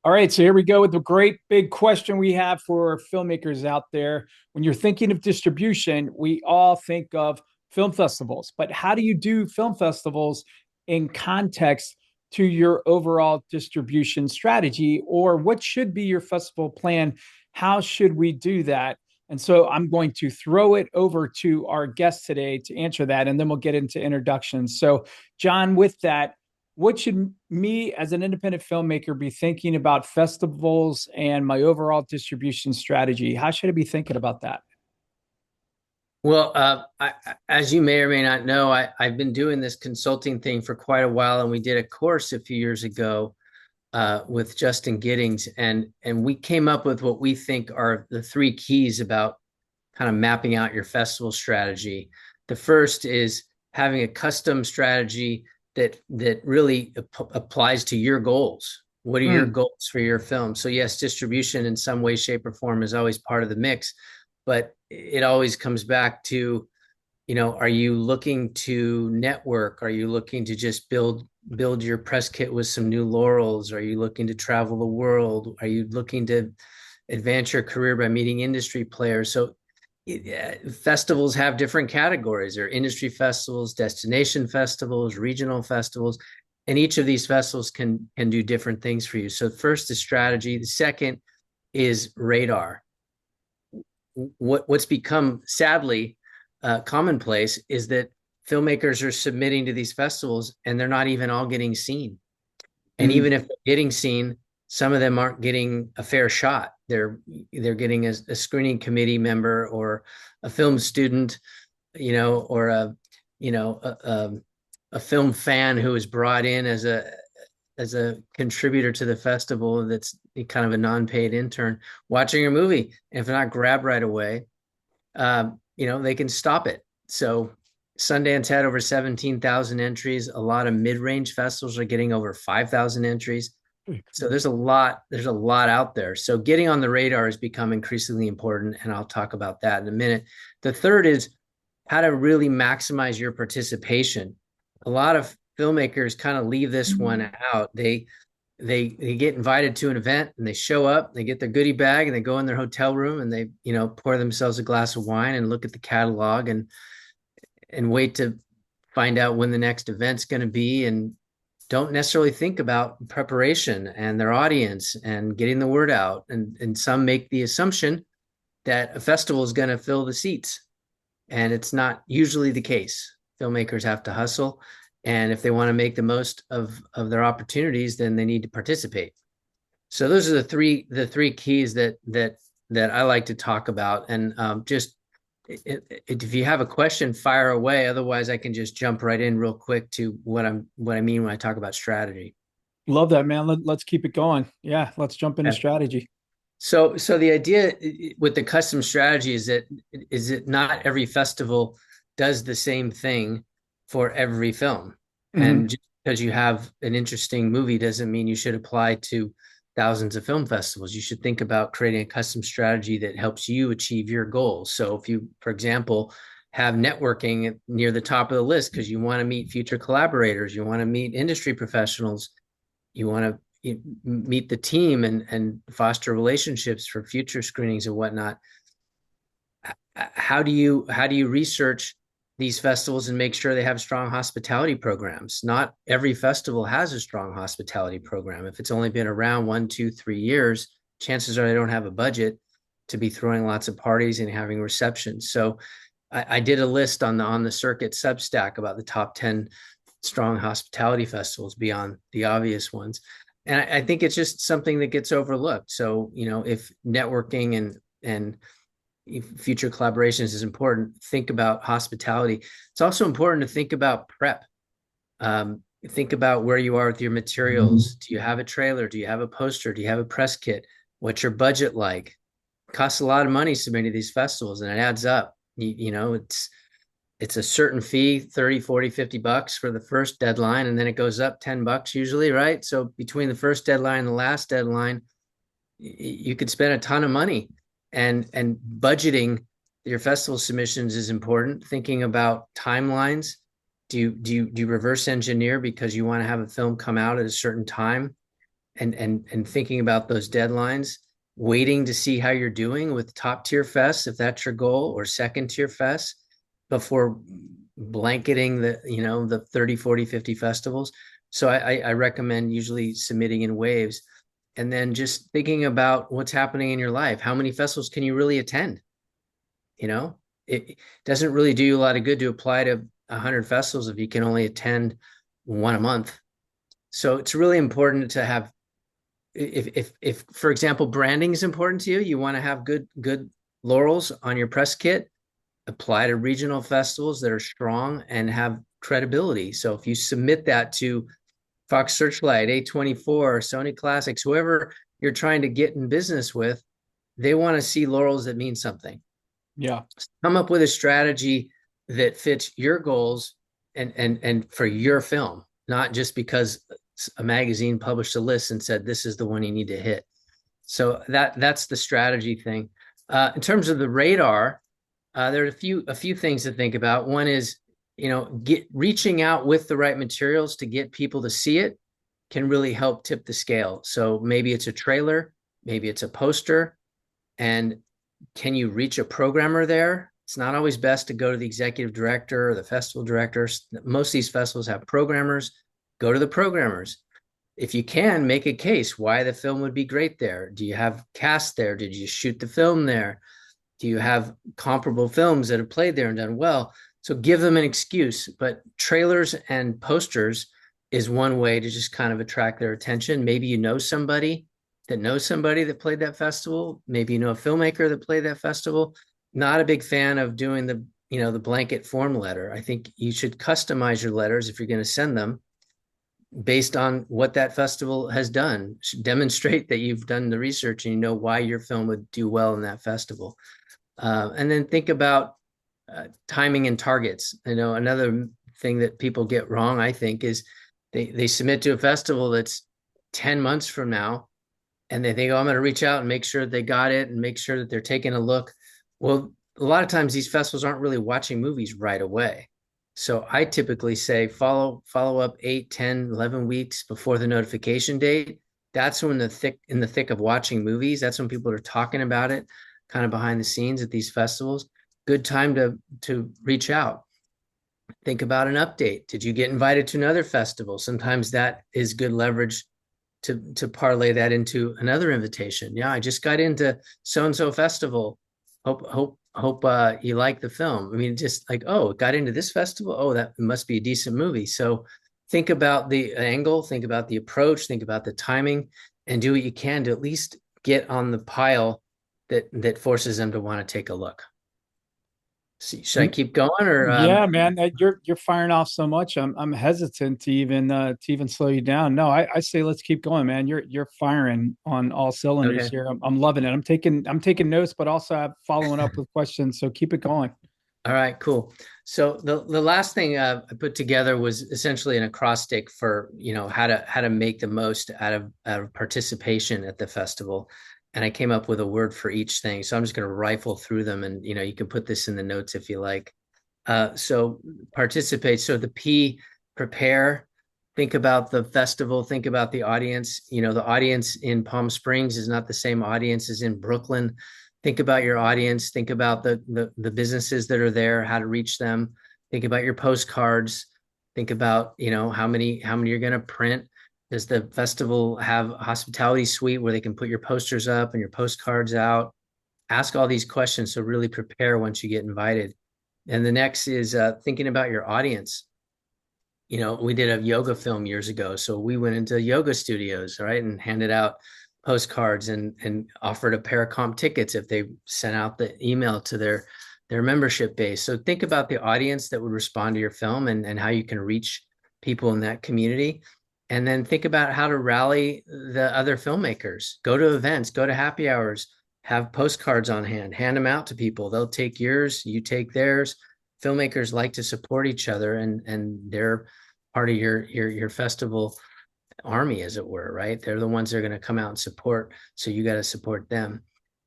All right, so here we go with the great big question we have for filmmakers out there. When you're thinking of distribution, we all think of film festivals, but how do you do film festivals in context to your overall distribution strategy? Or what should be your festival plan? How should we do that? And so I'm going to throw it over to our guest today to answer that, and then we'll get into introductions. So, Jon, with that, what should me as an independent filmmaker be thinking about festivals and my overall distribution strategy? How should I be thinking about that? Well, as you may or may not know, I've been doing this consulting thing for quite a while, and we did a course a few years ago with Justin Giddings, and we came up with what we think are the three keys about kind of mapping out your festival strategy. The first is having a custom strategy that really applies to your goals. What are your Mm, goals for your film? So yes, distribution in some way, shape, or form is always part of the mix, but it always comes back to, are you looking to network? Are you looking to just build your press kit with some new laurels? Are you looking to travel the world? Are you looking to advance your career by meeting industry players? So festivals have different categories. There are industry festivals, destination festivals, regional festivals, and each of these festivals can do different things for you. So first is strategy. The second is radar. What's become sadly commonplace is that filmmakers are submitting to these festivals and they're not even all getting seen. And mm, even if they're getting seen, some of them aren't getting a fair shot. They're getting a screening committee member or a film student, or a film fan who is brought in as a contributor to the festival that's kind of a non-paid intern watching your movie. And if they're not grabbed right away, they can stop it. So Sundance had over 17,000 entries. A lot of mid-range festivals are getting over 5,000 entries. So there's a lot out there. So getting on the radar has become increasingly important, and I'll talk about that in a minute. The third is how to really maximize your participation. A lot of filmmakers kind of leave this one out. They get invited to an event and they show up, they get their goodie bag and they go in their hotel room and they, pour themselves a glass of wine and look at the catalog and wait to find out when the next event's going to be, and don't necessarily think about preparation and their audience and getting the word out. And some make the assumption that a festival is going to fill the seats, and it's not usually the case. Filmmakers have to hustle, and if they want to make the most of their opportunities, then they need to participate. So those are the three keys that I like to talk about. And just if you have a question, fire away. Otherwise, I can just jump right in real quick to what I mean when I talk about strategy. love that, man. Let's keep it going. Yeah, let's jump into Okay. strategy. So the idea with the custom strategy is that not every festival does the same thing for every film. And Hmm. just because you have an interesting movie doesn't mean you should apply to thousands of film festivals. You should think about creating a custom strategy that helps you achieve your goals. So if you, for example, have networking near the top of the list because you want to meet future collaborators, you want to meet industry professionals, you want to meet the team and foster relationships for future screenings and whatnot. How do you research these festivals and make sure they have strong hospitality programs? Not every festival has a strong hospitality program. If it's only been around 1, 2, 3 years, chances are they don't have a budget to be throwing lots of parties and having receptions. So I did a list on the circuit Substack about the top 10 strong hospitality festivals beyond the obvious ones. And I think it's just something that gets overlooked. So, if networking and future collaborations is important, think about hospitality. It's also important to think about prep. Think about where you are with your materials. Do you have a trailer? Do you have a poster? Do you have a press kit? What's your budget like? It costs a lot of money submitting to these festivals, and it adds up. It's a certain fee, 30, 40, $50 for the first deadline, and then it goes up $10 usually, right? So between the first deadline and the last deadline, you could spend a ton of money. And budgeting your festival submissions is important. Thinking about timelines. Do you reverse engineer because you want to have a film come out at a certain time? and thinking about those deadlines, waiting to see how you're doing with top tier fests, if that's your goal, or second tier fests before blanketing the 30, 40, 50 festivals. So I recommend usually submitting in waves, and then just thinking about what's happening in your life. How many festivals can you really attend? You know, it doesn't really do you a lot of good to apply to 100 festivals if you can only attend one a month. So it's really important to have, if for example, branding is important to you, you want to have good laurels on your press kit, apply to regional festivals that are strong and have credibility. So if you submit that to Fox Searchlight, A24, Sony Classics, whoever you're trying to get in business with, they want to see laurels that mean something. Yeah. Come up with a strategy that fits your goals and for your film, not just because a magazine published a list and said this is the one you need to hit. So that's the strategy thing. In terms of the radar, there are a few things to think about. One is, reaching out with the right materials to get people to see it can really help tip the scale. So maybe it's a trailer, maybe it's a poster, and can you reach a programmer there? It's not always best to go to the executive director or the festival directors. Most of these festivals have programmers. Go to the programmers. If you can, make a case why the film would be great there. Do you have cast there? Did you shoot the film there? Do you have comparable films that have played there and done well? So give them an excuse. But trailers and posters is one way to just kind of attract their attention. Maybe you know somebody that played that festival. Maybe you know a filmmaker that played that festival. Not a big fan of doing the blanket form letter. I think you should customize your letters if you're going to send them based on what that festival has done. Demonstrate that you've done the research and you know why your film would do well in that festival. And then think about timing and targets. I know another thing that people get wrong, I think, is they submit to a festival that's 10 months from now, and they think, oh, I'm going to reach out and make sure they got it and make sure that they're taking a look. Well, a lot of times these festivals aren't really watching movies right away. So I typically say follow up 8, 10, 11 weeks before the notification date. That's when in the thick of watching movies. That's when people are talking about it, kind of behind the scenes at these festivals. Good time to reach out. Think about an update. Did you get invited to another festival? Sometimes that is good leverage to parlay that into another invitation. Yeah, I just got into so-and-so festival. Hope you like the film. I mean, just like, oh, it got into this festival. Oh, that must be a decent movie. So think about the angle, think about the approach, think about the timing, and do what you can to at least get on the pile that forces them to want to take a look. So should I keep going or Yeah, man, you're firing off so much. I'm hesitant to even slow you down. No, I say let's keep going, man. You're firing on all cylinders okay. here. I'm loving it. I'm taking notes, but also I'm following up with questions. So keep it going. All right, cool. So the last thing I put together was essentially an acrostic for how to make the most out of participation at the festival, and I came up with a word for each thing. So I'm just going to rifle through them, and you can put this in the notes if you like. So participate. So the P, prepare. Think about the festival. Think about the audience. The audience in Palm Springs is not the same audience as in Brooklyn. Think about your audience. Think about the businesses that are there, how to reach them. Think about your postcards. Think about how many you're going to print. Does the festival have a hospitality suite where they can put your posters up and your postcards out? Ask all these questions. So really prepare once you get invited. And the next is thinking about your audience. We did a yoga film years ago. So we went into yoga studios, right, and handed out postcards and offered a pair of comp tickets if they sent out the email to their membership base. So think about the audience that would respond to your film and how you can reach people in that community. And then think about how to rally the other filmmakers. Go to events, go to happy hours, have postcards on hand them out to people. They'll take yours, you take theirs. Filmmakers like to support each other, and they're part of your festival army, as it were, right? They're the ones that are going to come out and support. So you got to support them.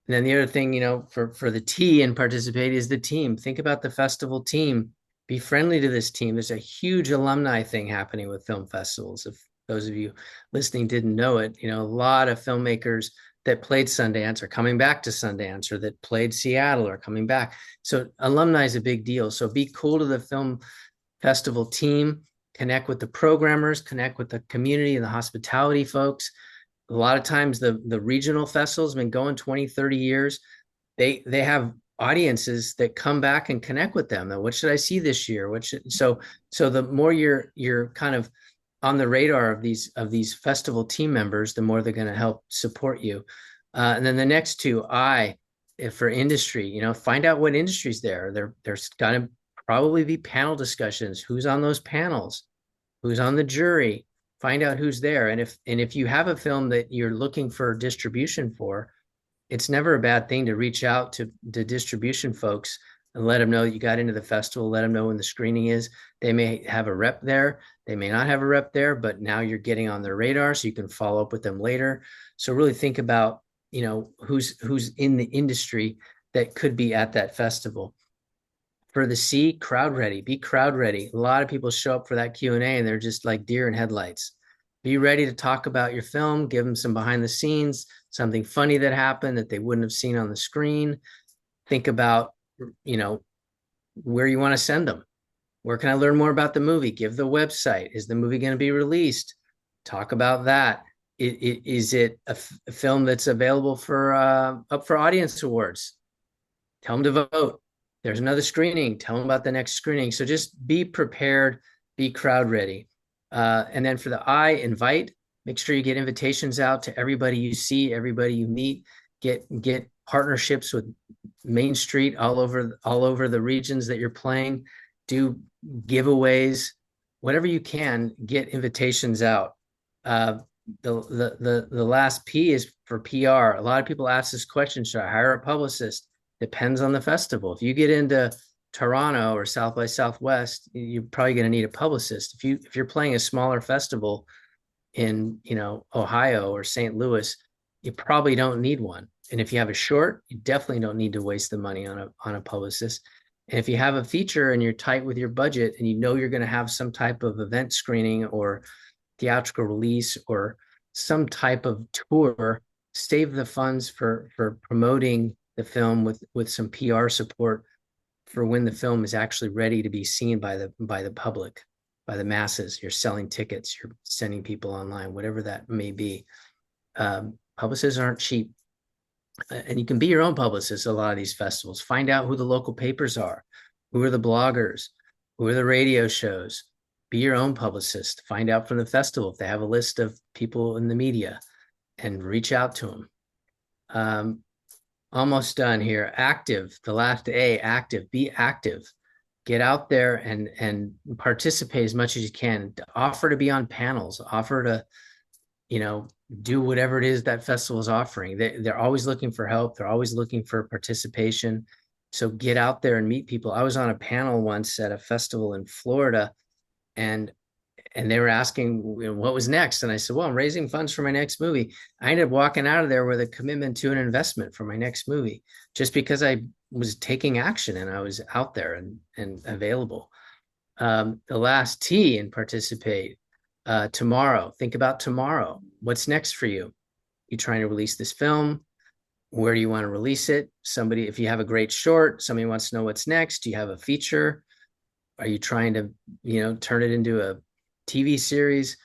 And then the other thing, for the T and participate is the team. Think about the festival team. Be friendly to this team. There's a huge alumni thing happening with film festivals. those of you listening didn't know it, a lot of filmmakers that played Sundance are coming back to Sundance, or that played Seattle are coming back. So alumni is a big deal. So be cool to the film festival team, connect with the programmers, connect with the community and the hospitality folks. A lot of times the regional festivals have been going 20, 30 years. They have audiences that come back and connect with them. What should I see this year? So the more you're kind of on the radar of these festival team members, the more they're going to help support you. And then the next two, for industry, find out what industry's there. There's going to probably be panel discussions. Who's on those panels? Who's on the jury? Find out who's there. And if you have a film that you're looking for distribution for, it's never a bad thing to reach out to distribution folks and let them know that you got into the festival, let them know when the screening is. They may have a rep there. They may not have a rep there, but now you're getting on their radar so you can follow up with them later. So really think about, who's in the industry that could be at that festival. For the C, crowd ready, be crowd ready. A lot of people show up for that Q&A and they're just like deer in headlights. Be ready to talk about your film, give them some behind the scenes, something funny that happened that they wouldn't have seen on the screen. Think about, where you want to send them. Where can I learn more about the movie? Give the website. Is the movie going to be released? Talk about that. Is it a film that's available for up for audience awards? Tell them to vote. There's another screening. Tell them about the next screening. So just be prepared, be crowd ready. And then for the I, invite. Make sure you get invitations out to everybody you see, everybody you meet. Get partnerships with Main Street all over the regions that you're playing. Do giveaways, whatever you can. Get invitations out. The last P is for PR. A lot of people ask this question: should I hire a publicist? Depends on the festival. If you get into Toronto or South by Southwest, you're probably going to need a publicist. If you're playing a smaller festival in Ohio or St. Louis, you probably don't need one. And if you have a short, you definitely don't need to waste the money on a publicist. And if you have a feature and you're tight with your budget and you're going to have some type of event screening or theatrical release or some type of tour, save the funds for promoting the film with some PR support for when the film is actually ready to be seen by the public, by the masses. You're selling tickets, you're sending people online, whatever that may be. Publicists aren't cheap. And you can be your own publicist at a lot of these festivals. Find out who the local papers are, who are the bloggers, who are the radio shows. Be your own publicist. Find out from the festival if they have a list of people in the media and reach out to them. Almost done here. Active, the last A, active. Be active. Get out there and participate as much as you can. Offer to be on panels. Offer to, do whatever it is that festival is offering. They're always looking for help. They're always looking for participation. So get out there and meet people. I was on a panel once at a festival in Florida, and they were asking what was next. And I said, well, I'm raising funds for my next movie. I ended up walking out of there with a commitment to an investment for my next movie, just because I was taking action and I was out there and available. The last T in participate. Tomorrow. Think about tomorrow. What's next for you? You trying to release this film? Where do you want to release it? If you have a great short, somebody wants to know what's next. Do you have a feature? Are you trying to, turn it into a TV series?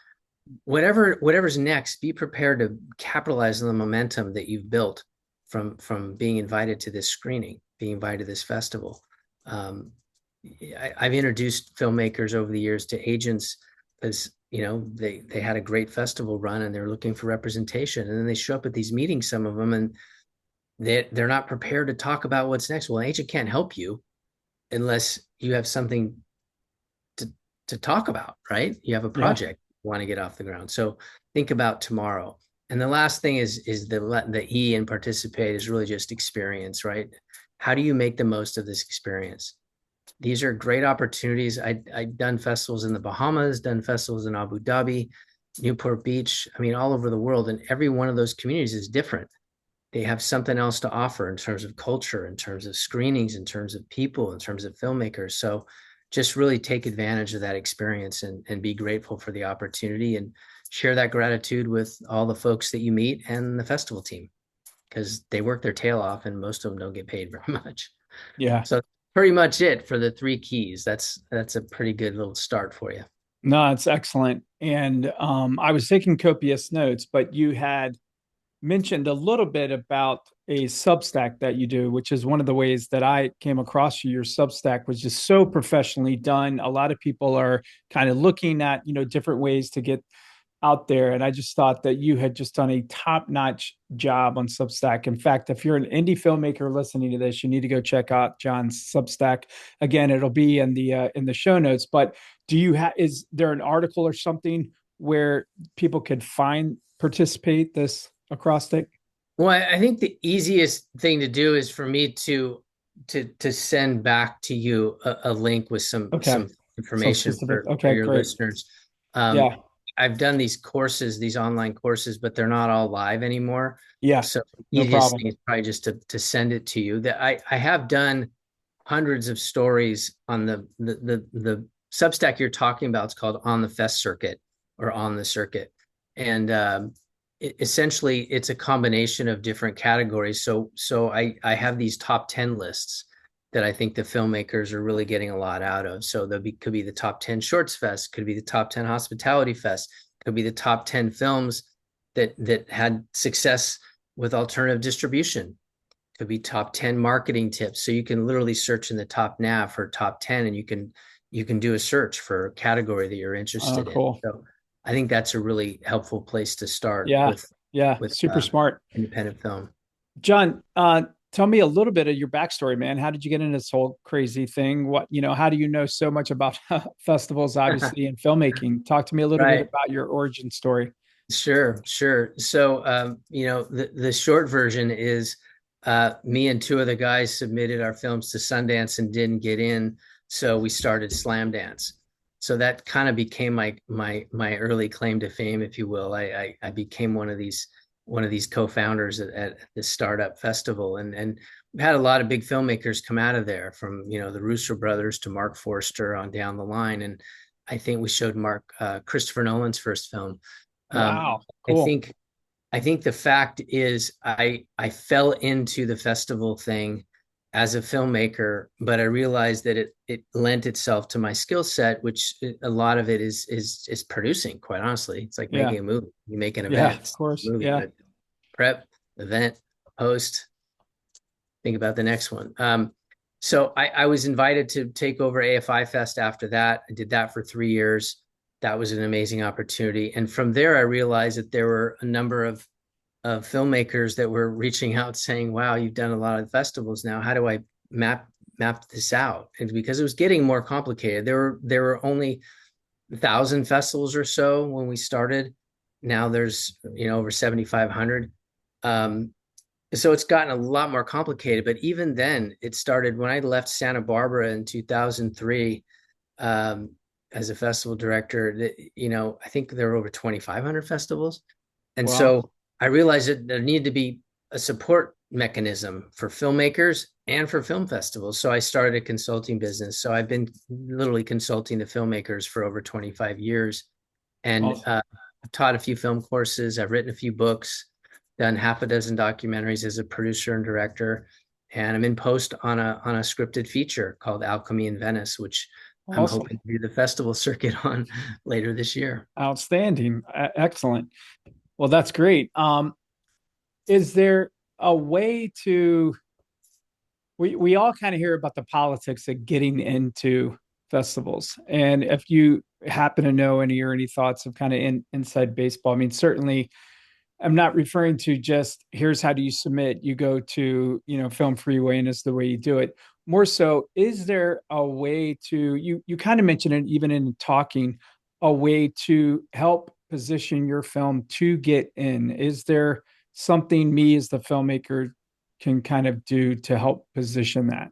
Whatever's next, be prepared to capitalize on the momentum that you've built from being invited to this screening, being invited to this festival. I've introduced filmmakers over the years to agents because they had a great festival run and they're looking for representation, and then they show up at these meetings, some of them, and they're not prepared to talk about what's next. Well, an agent can't help you unless you have something to talk about, right? You have a project you want to get off the ground. So think about tomorrow. And the last thing is the E in participate is really just experience, right? How do you make the most of this experience? These are great opportunities. I've done festivals in the Bahamas, done festivals in Abu Dhabi, Newport Beach, all over the world. And every one of those communities is different. They have something else to offer in terms of culture, in terms of screenings, in terms of people, in terms of filmmakers. So just really take advantage of that experience and be grateful for the opportunity and share that gratitude with all the folks that you meet and the festival team, because they work their tail off and most of them don't get paid very much. Yeah. So pretty much it for the three keys. That's a pretty good little start for you. No, it's excellent. And I was taking copious notes, but you had mentioned a little bit about a Substack that you do, which is one of the ways that I came across you. Your Substack was just so professionally done. A lot of people are kind of looking at, different ways to get out there. And I just thought that you had just done a top-notch job on Substack. In fact, if you're an indie filmmaker listening to this, you need to go check out Jon's Substack. Again, it'll be in the show notes. But is there an article or something where people could participate this acrostic? Well, I think the easiest thing to do is for me to send back to you a link with Okay. some Some information specific. for Okay, your great. listeners. Yeah. I've done these courses, these online courses, but they're not all live anymore. Yeah. So No easiest problem. thing is probably just to send it to you. That I have done hundreds of stories on the Substack you're talking about. It's called On the Fest Circuit or On the Circuit, and essentially it's a combination of different categories. So I have these top 10 lists that I think the filmmakers are really getting a lot out of. So could be the top 10 shorts fest, could be the top 10 hospitality fest, could be the top 10 films that had success with alternative distribution, could be top 10 marketing tips. So you can literally search in the top nav for top 10, and you can do a search for a category that you're Oh, interested in. cool. So I think that's a really helpful place to start Yeah. Yeah. with Super smart. independent film. Jon, tell me a little bit of your backstory, man. How did you get into this whole crazy thing? How do you know so much about festivals, obviously, and filmmaking? Talk to me a little bit Right. about your origin story. Sure. So, the short version is me and two other guys submitted our films to Sundance and didn't get in. So we started Slamdance. So that kind of became my early claim to fame, if you will. I became one of these co-founders at the startup festival, and we had a lot of big filmmakers come out of there, from the Russo brothers to Mark Forster on down the line. And I think we showed Christopher Nolan's first film. Wow. I Cool. think I think the fact is I fell into the festival thing as a filmmaker, but I realized that it lent itself to my skill set, which a lot of it is producing, quite honestly. It's like Yeah. making a movie. You make an Yeah. event, Of it's a course. movie, Yeah. but prep, event, post, think about the next one. So I was invited to take over AFI Fest after that. I did that for 3 years. That was an amazing opportunity. And from there, I realized that there were a number of filmmakers that were reaching out saying, wow, you've done a lot of festivals now. How do I map this out? And because it was getting more complicated, there were only 1,000 festivals or so when we started. Now there's over 7,500. So it's gotten a lot more complicated. But even then, it started when I left Santa Barbara in 2003 as a festival director. I think there were over 2,500 festivals. And Wow. so I realized that there needed to be a support mechanism for filmmakers and for film festivals. So I started a consulting business. So I've been literally consulting the filmmakers for over 25 years, and Awesome. I've taught a few film courses. I've written a few books, done half a dozen documentaries as a producer and director, and I'm in post on a scripted feature called Alchemy in Venice, which I'm Awesome. hoping to do the festival circuit on later this year. Outstanding. Excellent. Well, that's great. Is there a way to we all kind of hear about the politics of getting into festivals, and if you happen to know any thoughts of kind of inside baseball, I mean, certainly I'm not referring to just here's how do you submit, you go to Film Freeway and it's the way you do it. More so, is there a way to you kind of mentioned it even in talking, a way to help position your film to get in? Is there something me as the filmmaker can kind of do to help position that?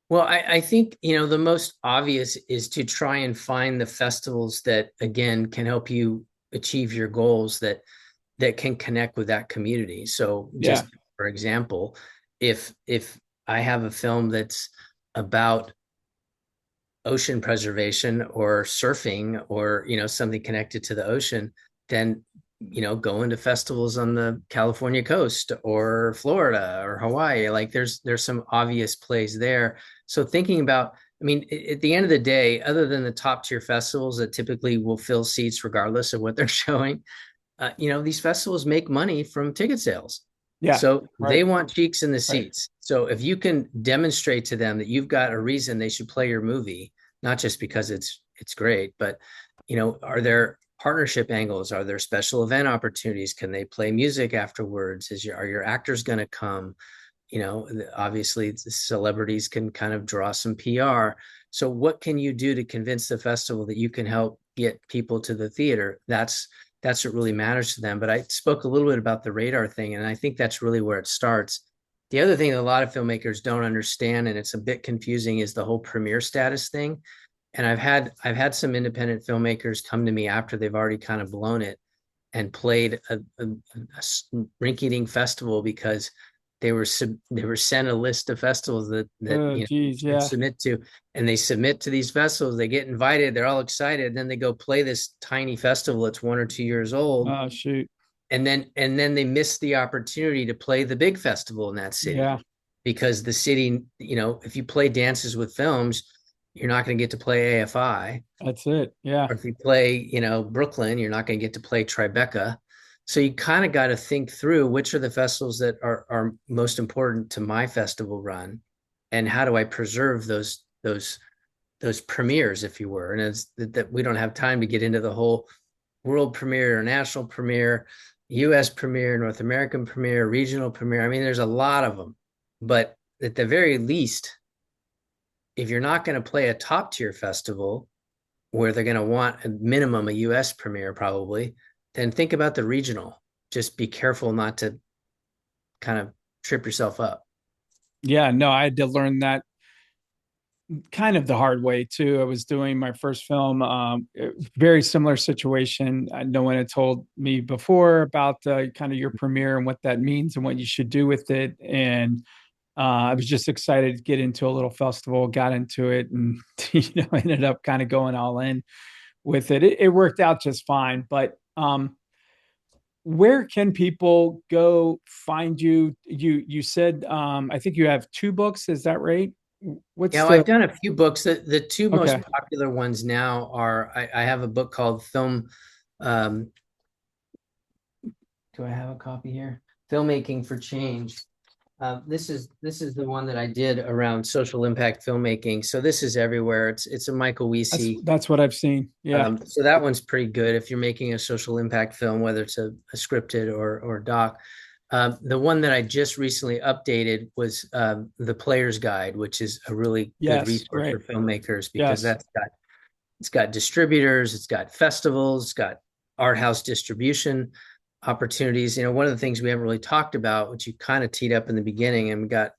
Well, I think, the most obvious is to try and find the festivals that, again, can help you achieve your goals, that can connect with that community. So Yeah. just for example, if I have a film that's about ocean preservation or surfing or, something connected to the ocean, then, going to festivals on the California coast or Florida or Hawaii. Like there's some obvious plays there. So thinking about, I mean, at the end of the day, other than the top tier festivals that typically will fill seats regardless of what they're showing, these festivals make money from ticket sales. Yeah. So Right. they want cheeks in the Right. seats. So if you can demonstrate to them that you've got a reason they should play your movie, not just because it's great, but are there partnership angles? Are there special event opportunities? Can they play music afterwards? Are your actors going to come? Obviously the celebrities can kind of draw some PR. So what can you do to convince the festival that you can help get people to the theater? That's what really matters to them. But I spoke a little bit about the radar thing, and I think that's really where it starts. The other thing that a lot of filmmakers don't understand, and it's a bit confusing, is the whole premiere status thing. And I've had some independent filmmakers come to me after they've already kind of blown it and played a rinky-dink festival because they were sent a list of festivals that Oh, geez. should Yeah. submit to, and they submit to these festivals. They get invited. They're all excited. Then they go play this tiny festival that's 1 or 2 years old, Oh, shoot. and then they miss the opportunity to play the big festival in that city Yeah. because the city, if you play Dances with Films, you're not going to get to play AFI. That's it. Yeah. Or if you play, Brooklyn, you're not going to get to play Tribeca. So you kind of got to think through which are the festivals that are most important to my festival run, and how do I preserve those premieres, if you were. And it's that we don't have time to get into the whole world premiere or national premiere, US premiere, North American premiere, regional premiere. I mean, there's a lot of them. But at the very least, if you're not going to play a top tier festival where they're going to want a minimum a US premiere probably, then think about the regional. Just be careful not to kind of trip yourself up. Yeah. No, I had to learn that kind of the hard way too. I was doing my first film, very similar situation. No one had told me before about kind of your premiere and what that means and what you should do with it. And I was just excited to get into a little festival, got into it, and ended up kind of going all in with it. It worked out just fine. But where can people go find you? You said I think you have two books. Is that right? What's Yeah, well, the I've done a few books. The two most okay? popular ones now are I have a book called um, do I have a copy here? Filmmaking for Change. This is the one that I did around social impact filmmaking. So this is everywhere. It's a Michael Weesey. That's what I've seen. Yeah. So that one's pretty good if you're making a social impact film, whether it's a scripted or doc. The one that I just recently updated was the Player's Guide, which is a really good Yes. resource Right. for filmmakers because Yes. it's got distributors, it's got festivals, it's got art house distribution opportunities. One of the things we haven't really talked about, which you kind of teed up in the beginning, and we got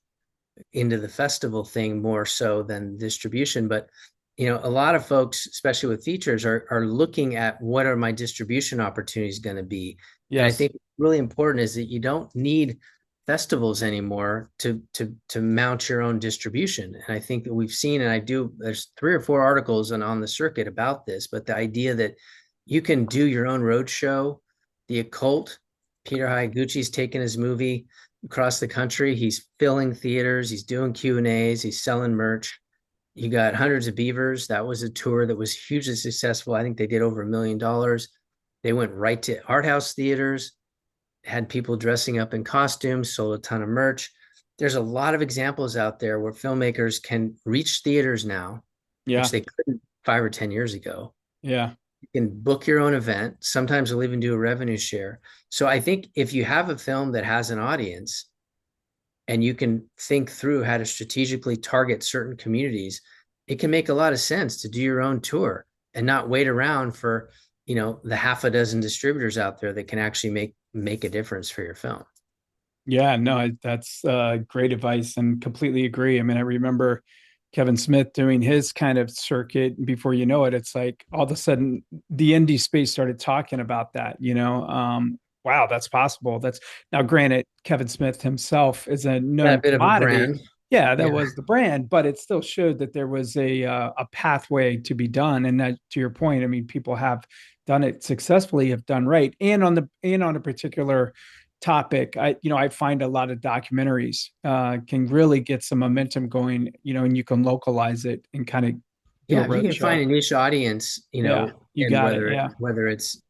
into the festival thing more so than distribution, but a lot of folks, especially with features, are looking at what are my distribution opportunities going to be. And I Yes. think really important is that you don't need festivals anymore to mount your own distribution. And I think that we've seen, and there's 3 or 4 articles on the circuit about this, but the idea that you can do your own road show. The Occult, Peter Hyaguchi's taken his movie across the country. He's filling theaters, he's doing Q&As, he's selling merch. You got Hundreds of Beavers. That was a tour that was hugely successful. I think they did over $1 million. They went right to art house theaters, had people dressing up in costumes, sold a ton of merch. There's a lot of examples out there where filmmakers can reach theaters now, which Yeah. they couldn't 5 or 10 years ago. Yeah. You can book your own event. Sometimes they'll even do a revenue share. So I think if you have a film that has an audience and you can think through how to strategically target certain communities, it can make a lot of sense to do your own tour and not wait around for, the half a dozen distributors out there that can actually make a difference for your film. Yeah, no, that's great advice and completely agree. I mean, I remember Kevin Smith doing his kind of circuit. And before you know it, it's like all of a sudden the indie space started talking about that. Wow, that's possible. That's now granted, Kevin Smith himself is a Got a known bit of a commodity. brand. Yeah, that Yeah, was the brand, but it still showed that there was a pathway to be done. And that, to your point, I mean, people have done it successfully, have done right. And on a particular topic, I find a lot of documentaries can really get some momentum going, and you can localize it and kind of do a yeah. If you road can find show. a niche audience, Yeah, you and got it. Yeah, whether it's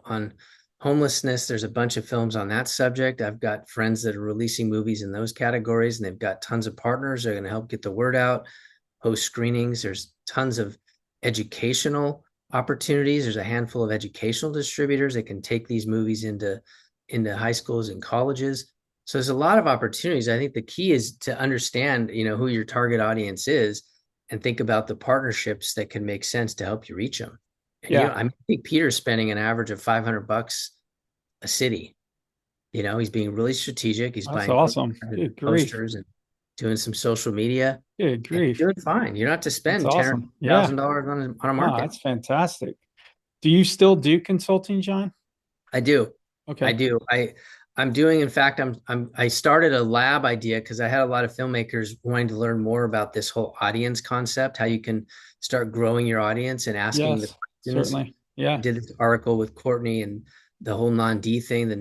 on homelessness, there's a bunch of films on that subject. I've got friends that are releasing movies in those categories, and they've got tons of partners that are going to help get the word out, host screenings. There's tons of educational opportunities. There's a handful of educational distributors that can take these movies into high schools and colleges. So there's a lot of opportunities. I think the key is to understand, who your target audience is and think about the partnerships that can make sense to help you reach them. And yeah, I think Peter's spending an average of $500 a city. He's being really strategic. He's that's buying awesome. Good grief. posters and doing some social media, Good and grief. you're doing fine. You don't have to That's spend ten or awesome. Yeah. $1,000 on a Oh, market. that's fantastic. Do you still do consulting, John? I do. I Okay. do. I'm doing, in fact, I started a lab idea because I had a lot of filmmakers wanting to learn more about this whole audience concept, how you can start growing your audience and asking the Yes, questions. certainly. Yeah, Did this article with Courtney and the whole non-D thing, the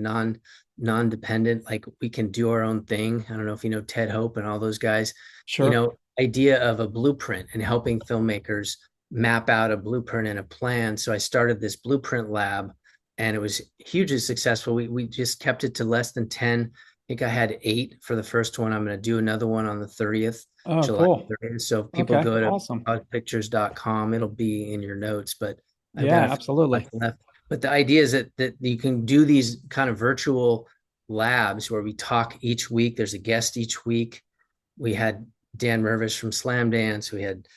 non-dependent, like we can do our own thing. I don't know if you know Ted Hope and all those guys, sure. idea of a blueprint and helping filmmakers map out a blueprint and a plan. So I started this blueprint lab and it was hugely successful. We just kept it to less than 10. I think I had 8 for the first one. I'm going to do another one on the 30th, Oh, July cool. 30th. So if people Okay, go to awesome. pictures.com, it'll be in your notes, but I've got Yeah, a few absolutely. spots left. But the idea is that you can do these kind of virtual labs where we talk each week. There's a guest each week. We had Dan Mervis from Slamdance. We had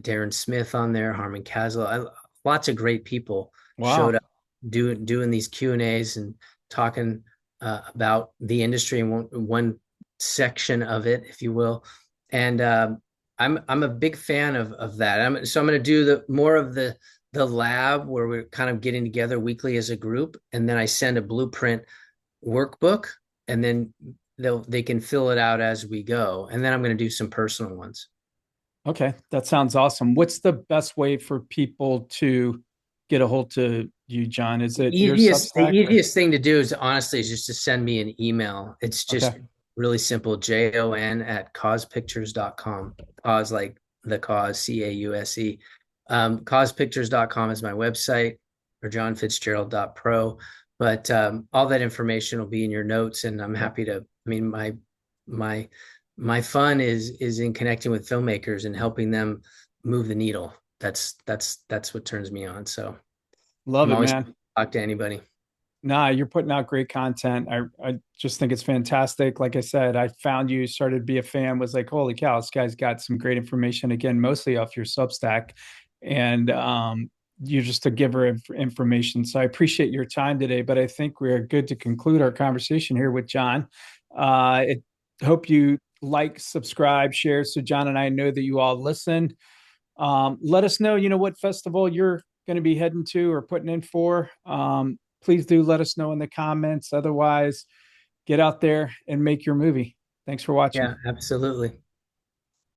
Darren Smith on there, Harmon Castle. Lots of great people showed Wow. up doing these Q&As and talking about the industry in one section of it, if you will. And I'm a big fan of that. So I'm going to do the more of the lab where we're kind of getting together weekly as a group, and then I send a blueprint workbook, and then they can fill it out as we go. And then I'm going to do some personal ones. Okay, that sounds awesome. What's the best way for people to get a hold to you, John? Is it your The Substack or? easiest thing to do is honestly is just to send me an email. It's just Okay, really simple. JON@causepictures.com. Cause like the cause, CAUSE. Causepictures.com is my website, or johnfitzgerald.pro. But all that information will be in your notes, and I'm happy to. I mean, my my fun is in connecting with filmmakers and helping them move the needle. That's what turns me on. So love I'm it, always man. talk to anybody. Nah, you're putting out great content. I just think it's fantastic. Like I said, I found you, started to be a fan, was like, holy cow, this guy's got some great information. Again, mostly off your Substack. And you're just a giver of information. So I appreciate your time today, but I think we're good to conclude our conversation here with John. I hope you like, subscribe, share so John and I know that you all listened. Let us know, what festival you're going to be heading to or putting in for. Please do let us know in the comments. Otherwise, get out there and make your movie. Thanks for watching. Yeah, absolutely.